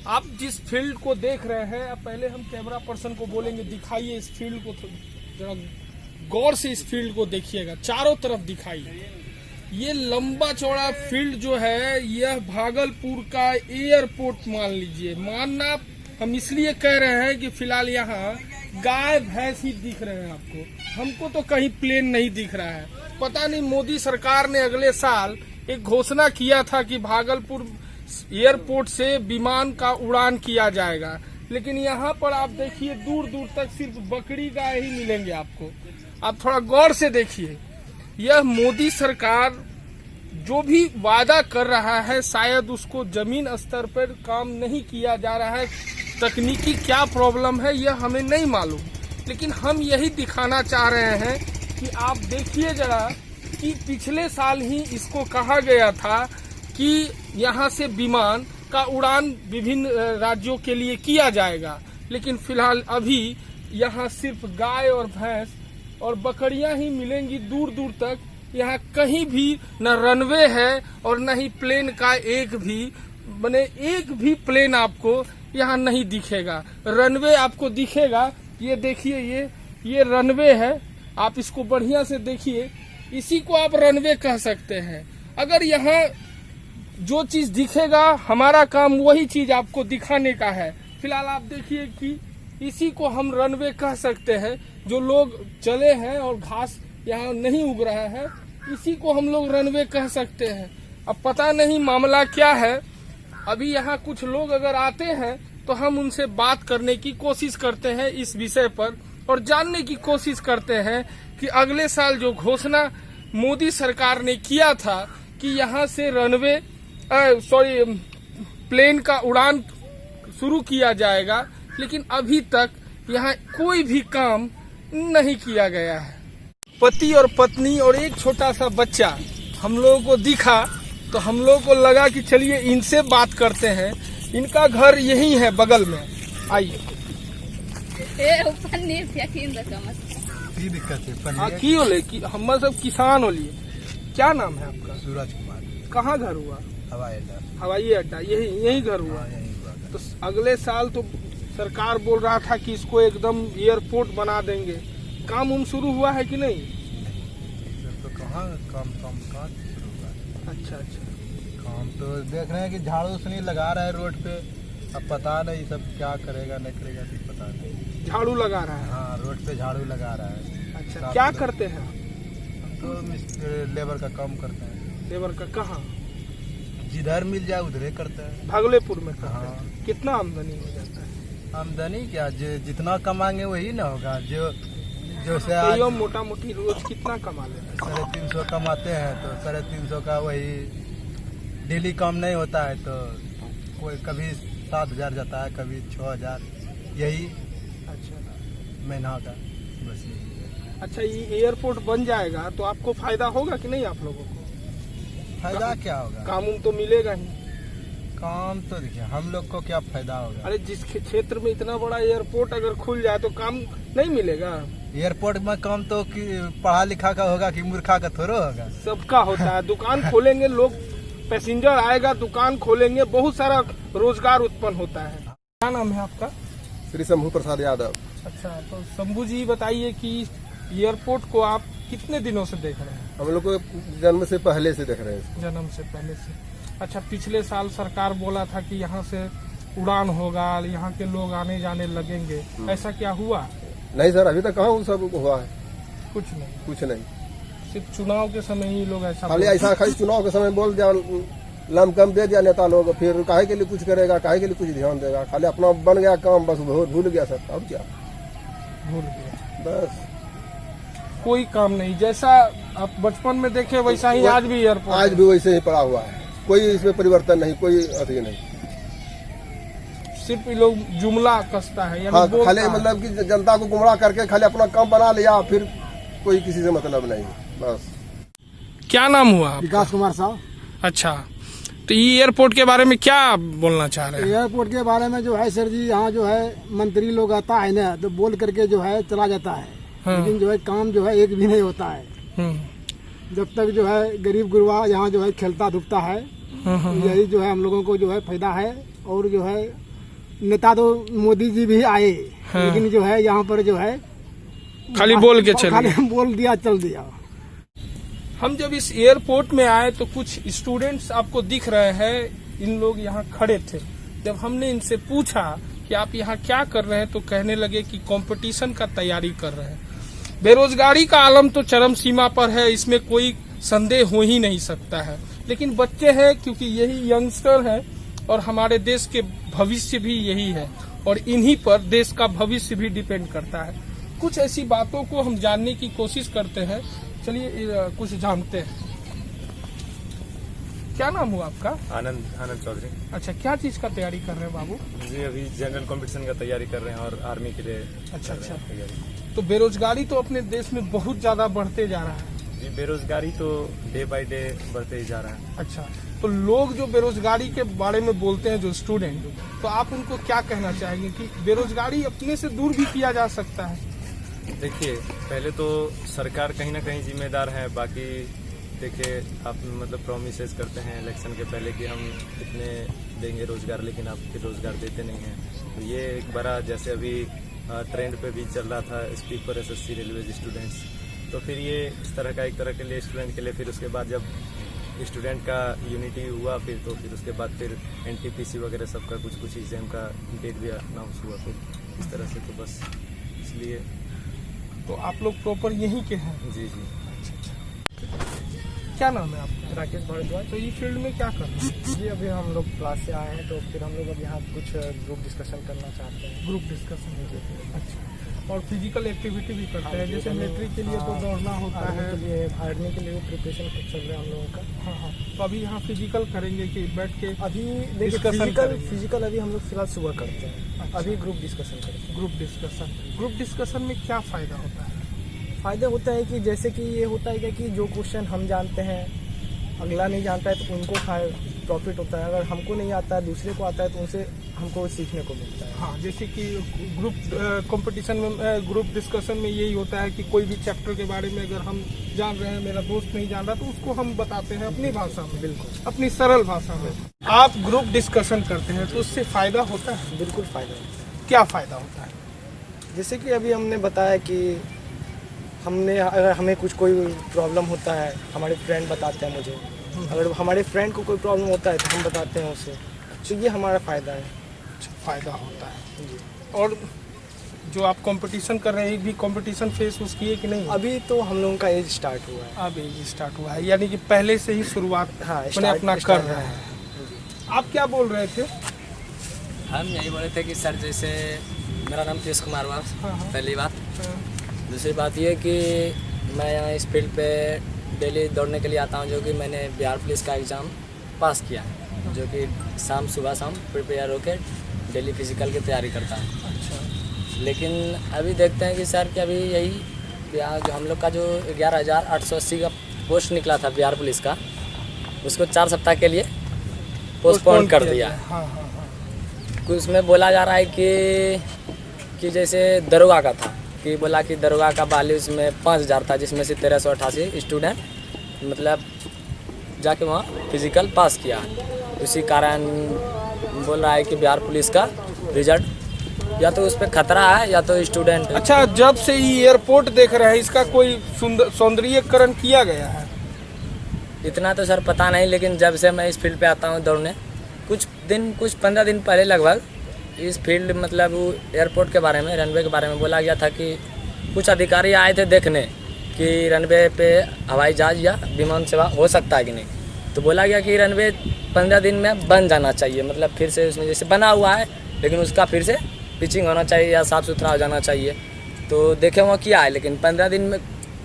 आप जिस फील्ड को देख रहे हैं, अब पहले हम कैमरा पर्सन को बोलेंगे दिखाइए इस फील्ड को, जरा गौर से इस फील्ड को देखिएगा, चारों तरफ दिखाइए। ये लंबा चौड़ा फील्ड जो है यह भागलपुर का एयरपोर्ट मान लीजिए। मानना हम इसलिए कह रहे हैं कि फिलहाल यहाँ गाय भैंस ही दिख रहे हैं आपको, हमको तो कहीं प्लेन नहीं दिख रहा है। पता नहीं मोदी सरकार ने अगले साल एक घोषणा किया था कि भागलपुर एयरपोर्ट से विमान का उड़ान किया जाएगा, लेकिन यहाँ पर आप देखिए दूर दूर तक सिर्फ बकरी गाय ही मिलेंगे आपको। आप थोड़ा गौर से देखिए, यह मोदी सरकार जो भी वादा कर रहा है शायद उसको जमीन स्तर पर काम नहीं किया जा रहा है। तकनीकी क्या प्रॉब्लम है यह हमें नहीं मालूम, लेकिन हम यही दिखाना चाह रहे हैं कि आप देखिए जरा कि पिछले साल ही इसको कहा गया था कि यहाँ से विमान का उड़ान विभिन्न राज्यों के लिए किया जाएगा, लेकिन फिलहाल अभी यहाँ सिर्फ गाय और भैंस और बकरियां ही मिलेंगी दूर दूर तक। यहाँ कहीं भी न रनवे है और न ही प्लेन का एक भी प्लेन आपको यहाँ नहीं दिखेगा। रनवे आपको दिखेगा, ये देखिए ये रनवे है, आप इसको बढ़िया से देखिए, इसी को आप रनवे कह सकते हैं। अगर यहाँ जो चीज दिखेगा हमारा काम वही चीज आपको दिखाने का है। फिलहाल आप देखिए कि इसी को हम रनवे कह सकते हैं। जो लोग चले हैं और घास यहाँ नहीं उग रहा है, इसी को हम लोग रनवे कह सकते हैं। अब पता नहीं मामला क्या है। अभी यहाँ कुछ लोग अगर आते हैं तो हम उनसे बात करने की कोशिश करते हैं इस विषय पर और जानने की कोशिश करते हैं कि अगले साल जो घोषणा मोदी सरकार ने किया था कि यहाँ से प्लेन का उड़ान शुरू किया जाएगा, लेकिन अभी तक यहाँ कोई भी काम नहीं किया गया है। पति और पत्नी और एक छोटा सा बच्चा हम लोगों को दिखा तो हम लोगों को लगा कि चलिए इनसे बात करते हैं। इनका घर यही है बगल में, आइए। हम सब किसान होलिए। क्या नाम है आपका? सूरज कुमार। कहाँ घर हुआ? हवाई अड्डा यही घर हुआ। तो अगले साल तो सरकार बोल रहा था कि इसको एकदम एयरपोर्ट बना देंगे। काम शुरू हुआ है कि नहीं? तो कहाँ काम कहाँ शुरू हुआ है? अच्छा काम तो देख रहे हैं कि झाड़ू सुनी लगा रहा है रोड पे। अब पता नहीं सब क्या करेगा नहीं करेगा तो पता नहीं। झाड़ू लगा रहा है? हाँ, रोड पे झाड़ू लगा रहा है। अच्छा, क्या करते हैं? हम तो लेबर का काम करते हैं। लेबर का? कहाँ? जिधर मिल जाए उधर करते हैं। भागलपुर में करते हैं। हाँ। कितना आमदनी हो जाता है? आमदनी क्या, जितना कमाएंगे वही ना होगा। जो से आज मोटा मोटी रोज कितना कमा लेते हैं? 350 कमाते हैं तो 350 का वही डेली काम नहीं होता है तो कोई कभी 7,000 जाता है, कभी 6,000, यही अच्छा महीना का बस यही। अच्छा, ये एयरपोर्ट बन जाएगा तो आपको फायदा होगा कि नहीं? आप लोगों को फायदा क्या होगा? काम तो मिलेगा ही। काम तो देखिए हम लोग को क्या फायदा होगा? अरे जिस क्षेत्र में इतना बड़ा एयरपोर्ट अगर खुल जाए तो काम नहीं मिलेगा? एयरपोर्ट में काम तो पढ़ा लिखा का होगा कि मूर्खा का थोड़ा होगा? सबका होता है। दुकान खोलेंगे लोग, पैसेंजर आएगा, दुकान खोलेंगे, बहुत सारा रोजगार उत्पन्न होता है। क्या नाम है आपका? श्री शंभू प्रसाद यादव। अच्छा, तो शंभू जी बताइए कि एयरपोर्ट को आप कितने दिनों से देख रहे हैं? हम लोग को जन्म से पहले से देख रहे हैं। जन्म से पहले से। अच्छा, पिछले साल सरकार बोला था कि यहाँ से उड़ान होगा, यहाँ के लोग आने जाने लगेंगे, ऐसा क्या हुआ? नहीं सर, अभी तक कहाँ वो सब हुआ है? कुछ नहीं। सिर्फ चुनाव के समय ही लोग ऐसा खाली चुनाव के समय बोल दिया, लमकम दे दिया नेता लोग, फिर काहे के लिए कुछ करेगा, काहे के लिए कुछ ध्यान देगा? खाली अपना बन गया काम, बस भूल गया सर। अब क्या भूल गया? बस कोई काम नहीं। जैसा आप बचपन में देखे वैसा ही आज भी एयरपोर्ट, आज भी वैसे ही पड़ा हुआ है। कोई इसमें परिवर्तन नहीं, कोई अति नहीं। सिर्फ ये लोग जुमला कसता है। हाँ, खाली मतलब कि जनता को गुमराह करके खाली अपना काम बना लिया, फिर कोई किसी से मतलब नहीं, बस। क्या नाम हुआ? विकास कुमार साहब। अच्छा, तो ये एयरपोर्ट के बारे में क्या बोलना चाह रहे हैं? एयरपोर्ट के बारे में जो है सर जी, यहाँ जो है मंत्री लोग आता है ना तो बोल करके जो है चला जाता है। हाँ। लेकिन जो है काम जो है एक भी नहीं होता है। जब तक जो है गरीब गुरबा यहाँ जो है खेलता धूपता है, यही जो है हम लोगों को जो है फायदा है। और जो है नेता तो मोदी जी भी आए, हाँ। लेकिन जो है यहाँ पर जो है खाली बोल के चले खाली गए। बोल दिया, चल दिया। हम जब इस एयरपोर्ट में आए तो कुछ स्टूडेंट्स आपको दिख रहे हैं, इन लोग यहाँ खड़े थे। जब हमने इनसे पूछा कि आप यहाँ क्या कर रहे हैं तो कहने लगे कि कंपटीशन का तैयारी कर रहे हैं। बेरोजगारी का आलम तो चरम सीमा पर है, इसमें कोई संदेह हो ही नहीं सकता है। लेकिन बच्चे हैं, क्योंकि यही यंगस्टर है और हमारे देश के भविष्य भी यही है और इन्हीं पर देश का भविष्य भी डिपेंड करता है। कुछ ऐसी बातों को हम जानने की कोशिश करते हैं। चलिए कुछ जानते हैं। क्या नाम हुआ आपका? आनंद चौधरी। अच्छा, क्या चीज का तैयारी कर रहे हैं बाबू? जी अभी जनरल कंपटीशन का तैयारी कर रहे हैं और आर्मी के लिए अच्छा कर रहे हैं तैयारी। तो बेरोजगारी तो अपने देश में बहुत ज्यादा बढ़ते जा रहा है। जी बेरोजगारी तो डे बाय डे बढ़ते ही जा रहा है। अच्छा, तो लोग जो बेरोजगारी के बारे में बोलते हैं, जो स्टूडेंट, तो आप उनको क्या कहना चाहेंगे कि बेरोजगारी अपने से दूर भी किया जा सकता है? देखिए पहले तो सरकार कहीं ना कहीं जिम्मेदार है। बाकी देखिए आप मतलब प्रोमिसेस करते हैं इलेक्शन के पहले कि हम इतने देंगे रोजगार, लेकिन आप फिर रोजगार देते नहीं हैं। तो ये एक बड़ा, जैसे अभी ट्रेंड पे भी चल रहा था speak for SSC railway students, तो फिर ये इस तरह का एक तरह के लिए स्टूडेंट के लिए, फिर उसके बाद जब स्टूडेंट का यूनिटी हुआ फिर उसके बाद फिर एनटीपीसी वगैरह सबका कुछ एग्जाम का डेट भी अनाउंस हुआ। फिर इस तरह से तो बस इसलिए। तो आप लोग प्रॉपर यहीं के हैं? जी जी। क्या नाम है आपका? राकेश भारद्वाज। तो ये फील्ड में क्या कर रहे हैं? जी अभी हम लोग क्लास से आए हैं, तो फिर हम लोग अब यहाँ कुछ ग्रुप डिस्कशन करना चाहते हैं। Group discussion. अच्छा, और फिजिकल एक्टिविटी भी करते हैं, जैसे मिलिट्री के लिए तो दौड़ना होता है। आर्मी के लिए प्रिपरेशन चल रहा है हम लोगों का। हाँ हाँ, तो अभी यहाँ फिजिकल करेंगे कि बैठ के? अभी Discussion फिजिकल अभी हम लोग फिलहाल सुबह करते हैं। अच्छा। अभी ग्रुप डिस्कशन करते हैं। ग्रुप डिस्कशन में क्या फायदा होता है? फायदा होता है कि जैसे कि ये होता है कि जो क्वेश्चन हम जानते हैं अगला नहीं जानता है तो उनको प्रॉफिट होता है। अगर हमको नहीं आता है दूसरे को आता है तो उनसे हमको सीखने को मिलता है। हाँ, जैसे कि ग्रुप कंपटीशन में, ग्रुप डिस्कशन में यही होता है कि कोई भी चैप्टर के बारे में अगर हम जान रहे हैं, मेरा दोस्त नहीं जान रहा, तो उसको हम बताते हैं अपनी भाषा में, बिल्कुल अपनी सरल भाषा में। आप ग्रुप डिस्कशन करते हैं तो उससे फायदा होता है? बिल्कुल फायदा है। क्या फायदा होता है? जैसे कि अभी हमने बताया कि अगर हमें कोई प्रॉब्लम होता है, हमारे फ्रेंड बताते हैं मुझे। अगर हमारे फ्रेंड को कोई प्रॉब्लम होता है तो हम बताते हैं उसे। तो ये हमारा फ़ायदा है। फायदा होता है जी। और जो आप कंपटीशन कर रहे हैं, एक भी कंपटीशन फेस उसकी है कि नहीं? अभी तो हम लोगों का एज स्टार्ट हुआ है। अब एज स्टार्ट हुआ है, यानी कि पहले से ही शुरुआत हाँ, मैंने अपना कर रहे हैं। आप क्या बोल रहे थे? हम यही बोले थे कि सर जैसे मेरा नाम पीयूष कुमार हुआ, हाँ। पहली बात। दूसरी बात ये कि मैं यहाँ इस फील्ड पे डेली दौड़ने के लिए आता हूँ, जो कि मैंने बिहार पुलिस का एग्ज़ाम पास किया है, जो कि सुबह शाम प्रिपेयर होकर डेली फिजिकल की तैयारी करता हूँ। अच्छा। लेकिन अभी देखते हैं कि सर कि अभी यही जो हम लोग का जो 11,880 का पोस्ट निकला था बिहार पुलिस का, उसको 4 सप्ताह के लिए पोस्टपोन कर दिया। हाँ हाँ हाँ। कुछ उसमें बोला जा रहा है कि जैसे दरोगा का था, कि बोला कि दरोगा का बहाली उसमें 5,000 था, जिसमें से 1388 स्टूडेंट मतलब जाके वहाँ फिजिकल पास किया। उसी कारण बोल रहा है कि बिहार पुलिस का रिजल्ट या तो उस पर खतरा है या तो स्टूडेंट। अच्छा, जब से ये एयरपोर्ट देख रहे हैं, इसका कोई सौंदर्यीकरण किया गया है? इतना तो सर पता नहीं, लेकिन जब से मैं इस फील्ड पे आता हूँ दौड़ने, कुछ 15 दिन पहले लगभग इस फील्ड मतलब एयरपोर्ट के बारे में, रनवे के बारे में बोला गया था कि कुछ अधिकारी आए थे देखने कि रनवे पे हवाई जहाज या विमान सेवा हो सकता है कि नहीं। तो बोला गया कि रनवे 15 दिन में बन जाना चाहिए, मतलब फिर से उसमें जैसे बना हुआ है लेकिन उसका फिर से पिचिंग होना चाहिए या साफ़ सुथरा हो जाना चाहिए। तो देखे वहाँ किया है, लेकिन 15 दिन में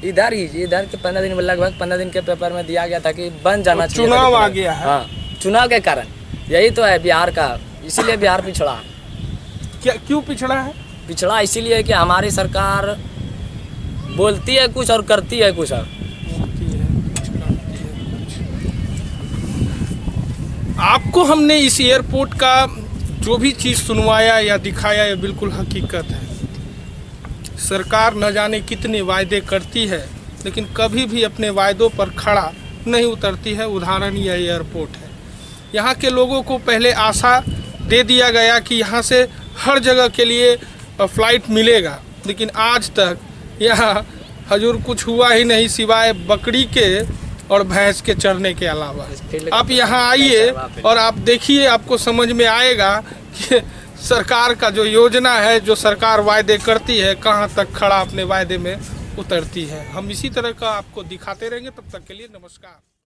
इधर के 15 दिन में लगभग 15 दिन के पेपर में दिया गया था कि बन जाना चाहिए। चुनाव आ गया है। हाँ, चुनाव के कारण यही तो है बिहार का, इसीलिए बिहार पिछड़ा है। क्या क्यों पिछड़ा है? पिछड़ा इसीलिए कि हमारी सरकार बोलती है कुछ और करती है कुछ और। आपको हमने इस एयरपोर्ट का जो भी चीज़ सुनवाया या दिखाया, ये बिल्कुल हकीकत है। सरकार न जाने कितने वायदे करती है, लेकिन कभी भी अपने वायदों पर खड़ा नहीं उतरती है। उदाहरण यह एयरपोर्ट है। यहाँ के लोगों को पहले आशा दे दिया गया कि यहाँ से हर जगह के लिए फ्लाइट मिलेगा, लेकिन आज तक यहाँ हजूर कुछ हुआ ही नहीं सिवाय बकरी के और भैंस के चरने के अलावा। आप यहाँ आइए और आप देखिए, आपको समझ में आएगा कि सरकार का जो योजना है, जो सरकार वायदे करती है, कहाँ तक खड़ा अपने वायदे में उतरती है। हम इसी तरह का आपको दिखाते रहेंगे। तब तक के लिए नमस्कार।